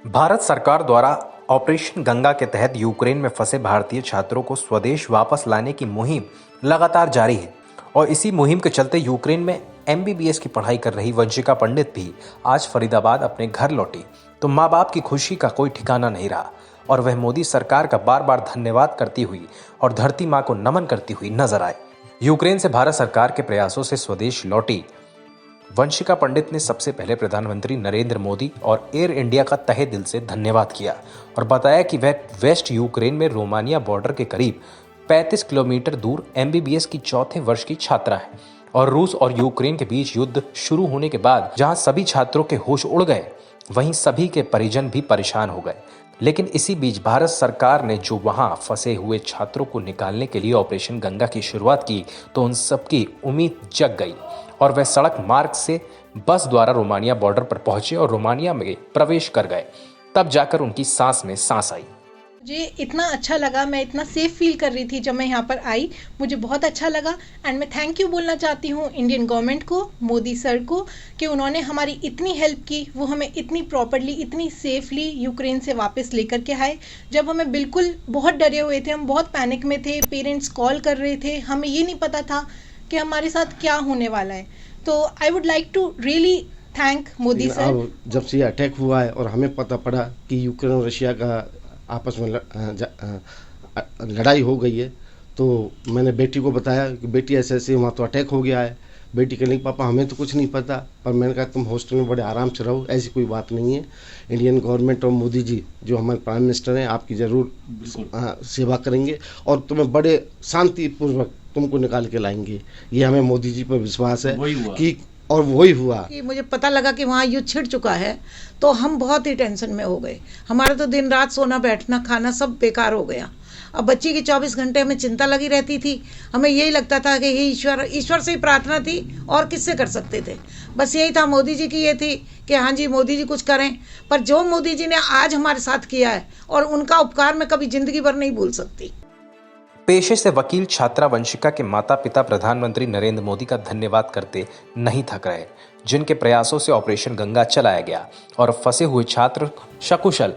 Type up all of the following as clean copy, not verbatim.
भारत सरकार द्वारा ऑपरेशन गंगा के तहत यूक्रेन में फंसे भारतीय छात्रों को स्वदेश वापस लाने की मुहिम लगातार जारी है और इसी मुहिम के चलते यूक्रेन में एमबीबीएस की पढ़ाई कर रही वंशिका पंडित भी आज फरीदाबाद अपने घर लौटी तो माँ बाप की खुशी का कोई ठिकाना नहीं रहा और वह मोदी सरकार का बार बार धन्यवाद करती हुई और धरती माँ को नमन करती हुई नजर आए। यूक्रेन से भारत सरकार के प्रयासों से स्वदेश लौटी वंशिका पंडित ने सबसे पहले प्रधानमंत्री नरेंद्र मोदी और एयर इंडिया का तहे दिल से धन्यवाद किया और बताया कि वह वेस्ट यूक्रेन में रोमानिया बॉर्डर के करीब 35 किलोमीटर दूर एमबीबीएस की चौथे वर्ष की छात्रा है और रूस और यूक्रेन के बीच युद्ध शुरू होने के बाद जहां सभी छात्रों के होश उड़ गए वहीं सभी के परिजन भी परेशान हो गए। लेकिन इसी बीच भारत सरकार ने जो वहां फंसे हुए छात्रों को निकालने के लिए ऑपरेशन गंगा की शुरुआत की तो उन सबकी उम्मीद जग गई और वह सड़क मार्ग से बस द्वारा रोमानिया बॉर्डर पर पहुंचे और रोमानिया में प्रवेश कर गए। तब जाकर उनकी सांस में सांस आई। मुझे इतना अच्छा लगा, मैं इतना सेफ फील कर रही थी जब मैं यहाँ पर आई, मुझे बहुत अच्छा लगा। एंड मैं थैंक यू बोलना चाहती हूँ इंडियन गवर्नमेंट को, मोदी सर को, कि उन्होंने हमारी इतनी हेल्प की, वो हमें इतनी प्रॉपरली, इतनी सेफली यूक्रेन से वापस लेकर के आए। जब हमें बिल्कुल बहुत डरे हुए थे, हम बहुत पैनिक में थे, पेरेंट्स कॉल कर रहे थे, हमें ये नहीं पता था कि हमारे साथ क्या होने वाला है। तो I would like to really thank Modi sir. जब से ये अटैक हुआ है और हमें पता पड़ा कि यूक्रेन और रशिया का आपस में लड़ाई हो गई है तो मैंने बेटी को बताया कि बेटी ऐसे ऐसे वहाँ तो अटैक हो गया है। बेटी कहने पापा हमें तो कुछ नहीं पता, पर मैंने कहा तुम हॉस्टल में बड़े आराम से रहो, ऐसी कोई बात नहीं है। इंडियन गवर्नमेंट और मोदी जी जो हमारे प्राइम मिनिस्टर हैं आपकी ज़रूर सेवा करेंगे और तुम्हें बड़े शांतिपूर्वक तुमको निकाल के लाएंगे। ये हमें मोदी जी पर विश्वास है कि और वही हुआ कि मुझे पता लगा कि वहाँ युद्ध छिड़ चुका है तो हम बहुत ही टेंशन में हो गए। हमारा तो दिन रात सोना बैठना खाना सब बेकार हो गया। अब बच्ची की 24 घंटे हमें चिंता लगी रहती थी। हमें यही लगता था कि हे ईश्वर से ही प्रार्थना थी और किससे कर सकते थे। बस यही था, मोदी जी की ये थी कि हाँ जी मोदी जी कुछ करें। पर जो मोदी जी ने आज हमारे साथ किया है और उनका उपकार मैं कभी जिंदगी भर नहीं भूल सकती। पेशे से वकील छात्रा वंशिका के माता पिता प्रधानमंत्री नरेंद्र मोदी का धन्यवाद करते नहीं थक रहे, जिनके प्रयासों से ऑपरेशन गंगा चलाया गया और फंसे हुए छात्र सकुशल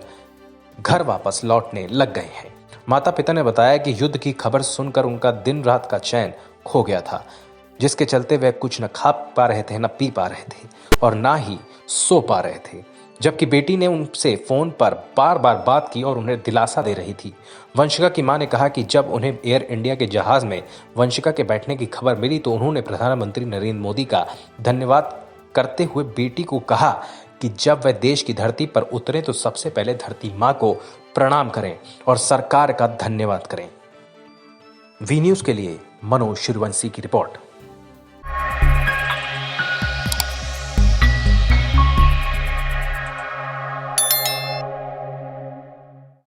घर वापस लौटने लग गए हैं। माता पिता ने बताया कि युद्ध की खबर सुनकर उनका दिन रात का चैन खो गया था, जिसके चलते वे कुछ न खा पा रहे थे, न पी पा रहे थे और ना ही सो पा रहे थे। जबकि बेटी ने उनसे फोन पर बार बार बात की और उन्हें दिलासा दे रही थी। वंशिका की मां ने कहा कि जब उन्हें एयर इंडिया के जहाज में वंशिका के बैठने की खबर मिली तो उन्होंने प्रधानमंत्री नरेंद्र मोदी का धन्यवाद करते हुए बेटी को कहा कि जब वह देश की धरती पर उतरे तो सबसे पहले धरती मां को प्रणाम करें और सरकार का धन्यवाद करें। वी न्यूज के लिए मनोज शिरवंशी की रिपोर्ट।